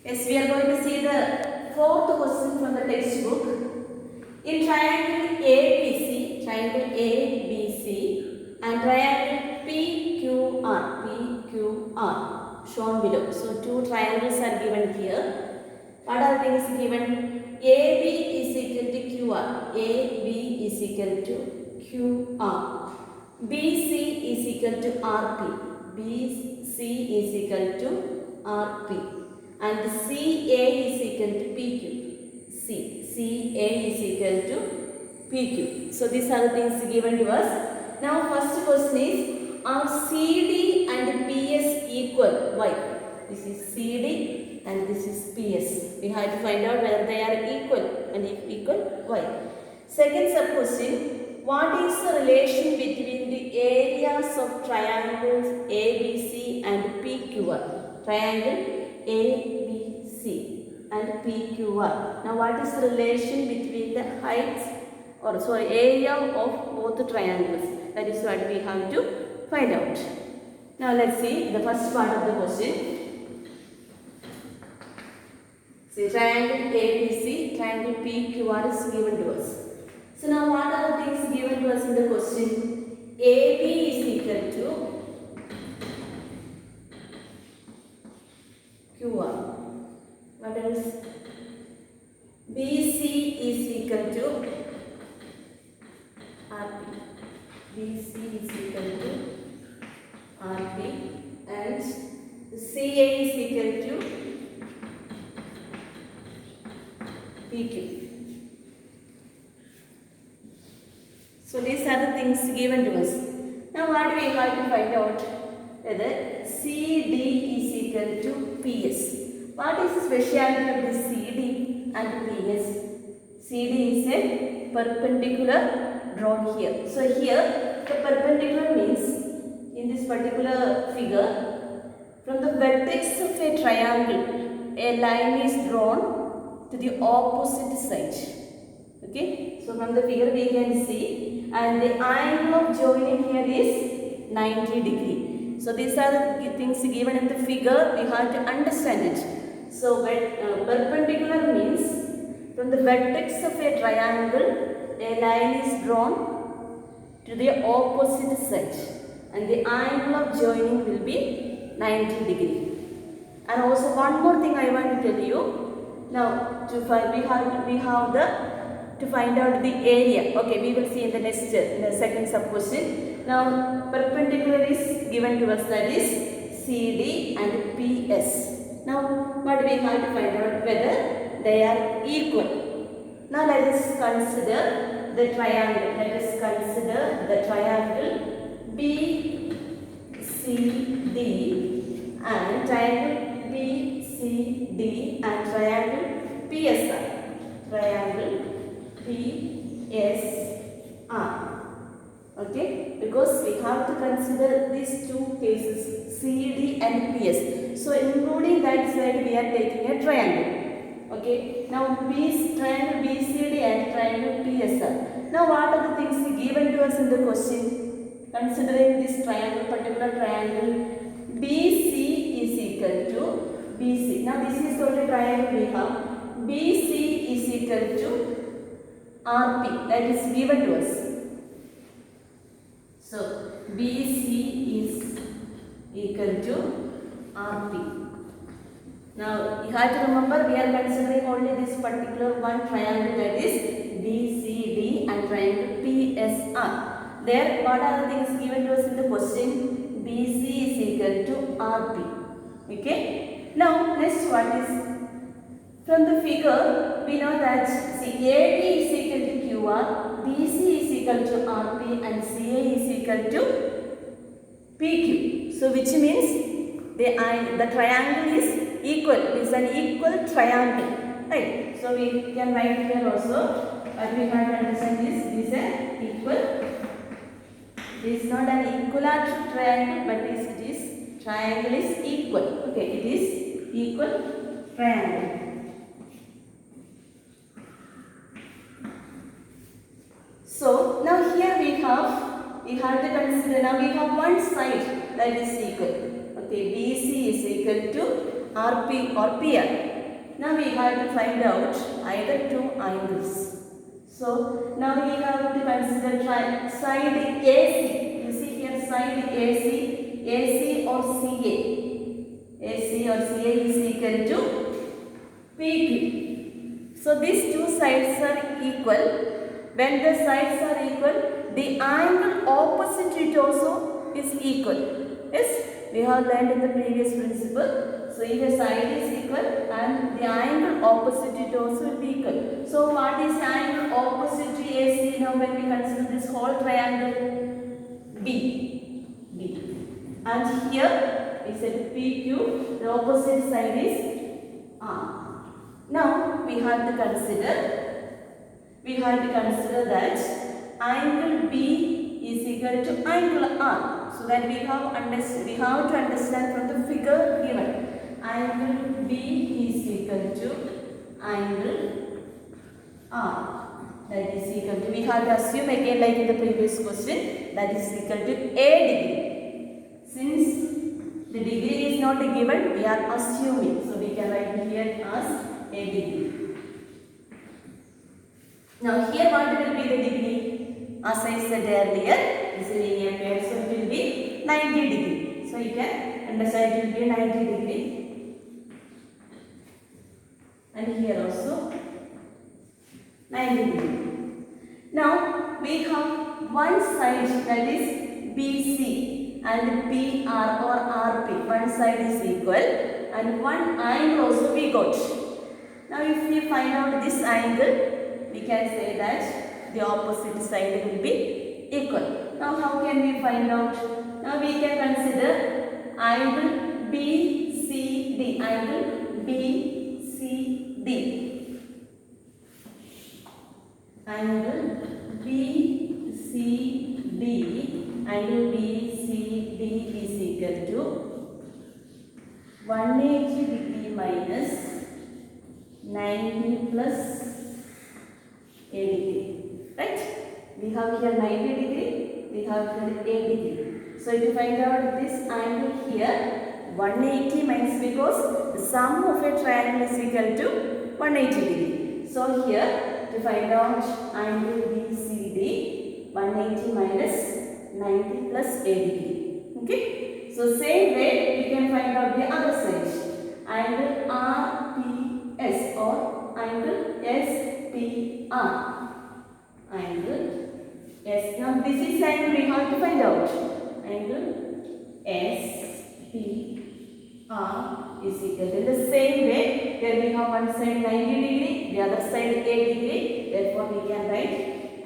Yes, we are going to see the fourth question from the textbook. In triangle ABC, and triangle PQR, shown below. So two triangles are given here. What are the things given? AB is equal to QR. AB is equal to QR. BC is equal to RP. BC is equal to RP. And CA is equal to PQ. CA is equal to PQ. So these are the things given to us. Now first question is, are CD and PS equal? Why? This is CD and this is PS. We have to find out whether they are equal, and if equal, why? Second sub question, what is the relation between the areas of triangles ABC and PQR? Triangle ABC and PQR. Now what is the relation between the heights area of both the triangles? That is what we have to find out. Now let's see the first part of the question. See, triangle ABC, triangle PQR is given to us. So now what are the things given to us in the question? AB is equal to QR. What else? BC is equal to RP. BC is equal to RP and CA is equal to PQ. So these are the things given to us. Now what do we have to find out? Whether CD is equal to PS. What is the speciality of this CD and PS? CD is a perpendicular drawn here. So here the perpendicular means in this particular figure, from the vertex of a triangle, a line is drawn to the opposite side. Okay, so from the figure we can see, and the angle of joining here is 90 degree. So these are the things given in the figure, we have to understand it. So perpendicular means from the vertex of a triangle, a line is drawn to the opposite side, and the angle of joining will be 90 degree. And also one more thing I want to tell you. Now to find out the area. Okay, we will see in the next, in the second sub question. Now perpendicular is given to us, that is CD and PS. Now what we have to find out? Whether they are equal. Now let us consider the triangle. Let us consider the triangle BCD and triangle BCD and triangle PSR. Triangle PSR. Okay, because we have to consider these two cases, CD and PS. So including that side, we are taking a triangle. Okay, now triangle BCD and triangle PSR. Now what are the things given to us in the question? Considering this triangle, particular triangle, BC is equal to BC. Now this is the only triangle we have. BC is equal to RP, that is given to us. So BC is equal to RP. Now you have to remember, we are considering only this particular one triangle, that is BCD and triangle PSR. There what are the things given to us in the question? BC is equal to RP. Okay. Now next one is, from the figure we know that AB is equal to QR, BC is equal to RP and CA is equal to PQ. So which means the triangle is equal. It is an equal triangle. Right. So we can write here also, but we have to understand this is an equal. It is not an equilateral triangle, but it is triangle is equal. Okay, it is equal triangle. So now here we have to consider, now we have one side that is equal. Okay, BC is equal to RP or PR. Now we have to find out either two angles. So now we have to consider side AC. You see here side AC or CA. AC or CA is equal to PQ. So these two sides are equal. When the sides are equal, the angle opposite it also is equal. Yes, we have learned in the previous principle. So if a side is equal and the angle opposite it also will be equal. So what is angle opposite to AC now when we consider this whole triangle? B. And here we said PQ, the opposite side is R. Now we have to consider that angle B is equal to angle R. So that we have to understand from the figure given. Angle B is equal to angle R. That is equal to, we have to assume again like in the previous question, that is equal to A degree. Since the degree is not given, we are assuming. So we can write here as A degree. Now here what will be the degree? As I said earlier, this is linear pair, so it will be 90 degree. So you can understand it will be 90 degree. And here also 90 degree. Now we have one side that is BC and PR or RP. One side is equal and one angle also we got. Now if we find out this angle, we can say that the opposite side will be equal. Now how can we find out? Now we can consider angle BCD. Angle BCD. Angle BCD. Angle BCD is equal to 180 degree minus 90 plus A degree, right? We have here 90 degree, we have here A degree. So if you find out this angle here, 180 minus, because the sum of a triangle is equal to 180 degree. So here to find out angle BCD, 180 minus 90 plus A degree. Okay? So same way we can find out the other side. Angle RPS or angle SPR. Angle S. Now this is angle we have to find out. Angle SPR is equal to, the same way here we have one side 90 degree, the other side 8 degree. Therefore we can write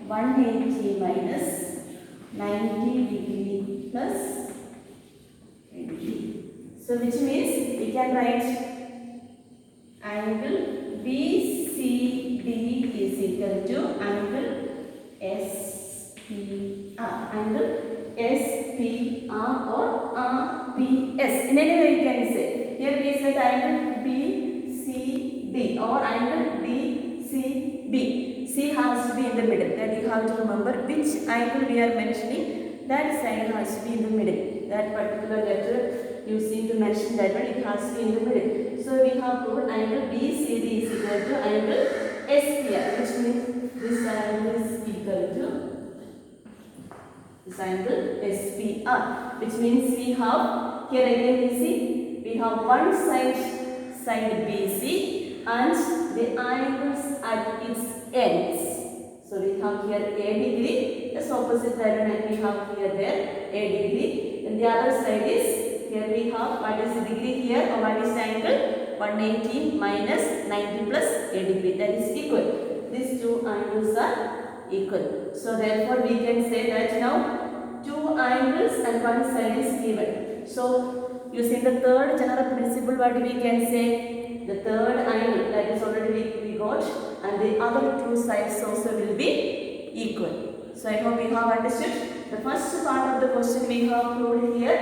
180 minus 90 degree plus 8 degree. So which means we can write angle BCD is equal to angle SPR. Angle SPR or RPS. In any way you can say. Here we said angle BCD or angle DCB. C has to be in the middle. That you have to remember which angle we are mentioning. That angle has to be in the middle. That particular letter you seem to mention that one, it has to be in the middle. So we have proved angle BCD is equal to angle SPR, which means this angle is equal to this angle SPR, which means we have here again we see we have one side BC and the angles at its ends. So we have here A degree, that's opposite diagonal we have here there A degree, and the other side is here we have what is the degree here or what is the angle 180 minus 90 plus A degree, that is equal. These two angles are equal. So therefore we can say that now two angles and one side is given. So using the third general principle, what we can say, the third angle that is already we got and the other two sides also will be equal. So I hope you have understood. The first part of the question we have proved here.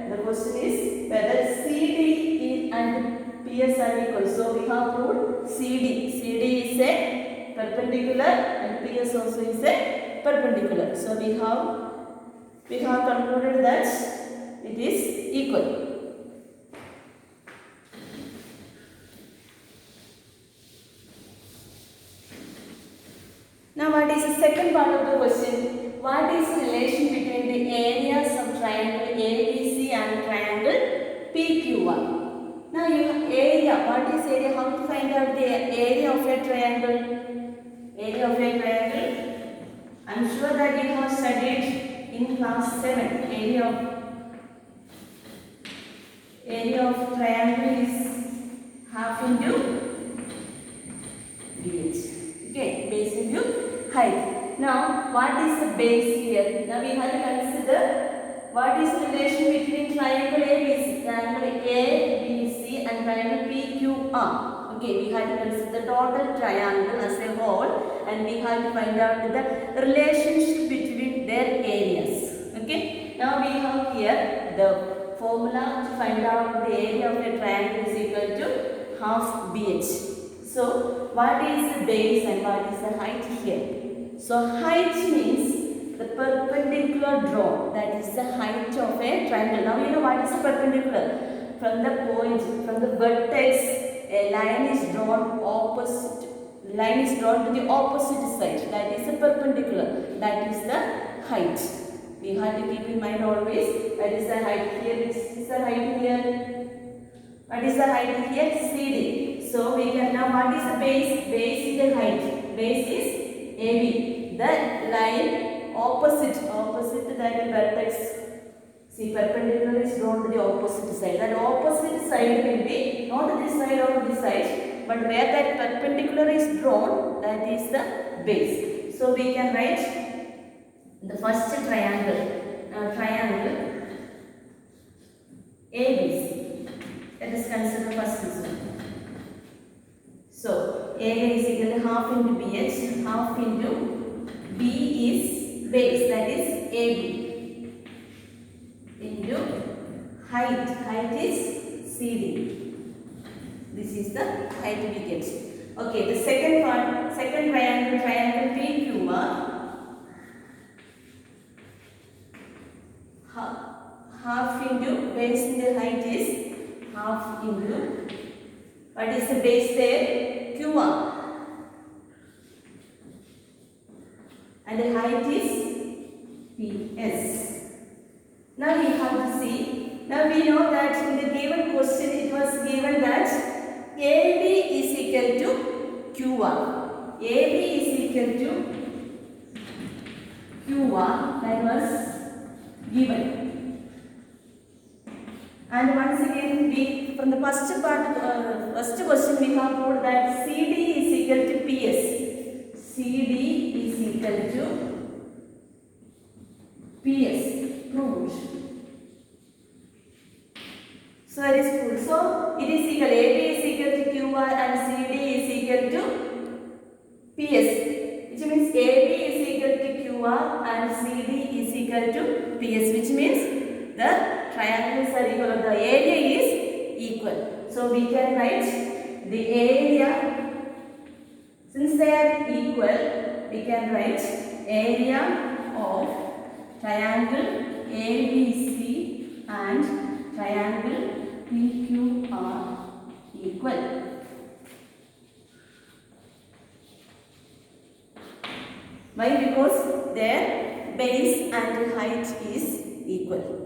The question is whether CD and PS are equal. So we have proved CD. CD is a perpendicular and PS also is a perpendicular. So we have concluded that it is equal. is the second part of the question? What is the relation between the areas of triangle ABC and triangle PQR? Now you have area. What is area? How to find out the area of a triangle? Area of a triangle. I am sure that you have studied in class 7. Area of triangle is half into base. Okay, base into height. Now, what is the base here? Now we have to consider what is the relation between triangle ABC, triangle ABC and triangle PQR. Okay, we have to consider the total triangle as a whole, and we have to find out the relationship between their areas. Okay, now we have here the formula to find out the area of a triangle is equal to half BH. So, what is the base and what is the height here? So, height means the perpendicular drawn, that is the height of a triangle. Now, you know what is the perpendicular? From the point, from the vertex, a line is drawn to the opposite side. That is the perpendicular. That is the height. We have to keep in mind always. That is the height here. This is the height here. What is the height here? CD. So we can now, what is the base? Base is the height. Base is AB. The line opposite that vertex. See, perpendicular is drawn to the opposite side. That opposite side will be not this side or this side, but where that perpendicular is drawn, that is the base. So we can write the first triangle. Triangle ABC. Let us consider first this one. So, area is equal to half into BH, half into B is base, that is AB, into height. Height is CD. This is the height we get. Okay, the second part, second triangle, triangle PQR. Half into base in the height is half into, what is the base there? QR. And the height is PS. Now we have to see. Now we know that in the given question it was given that AB is equal to QR. AB is equal to QR. That was given. And once again, from the first part, first question we have proved that CD is equal to PS. CD is equal to PS. Proved. So it is proved. So it is equal. AB is equal to QR and CD is equal to PS. Which means AB is equal to QR and CD is equal to PS. Which means the triangles are equal, or the area is equal. So we can write the area, since they are equal, we can write area of triangle ABC and triangle PQR equal. Why? Because their base and height is equal.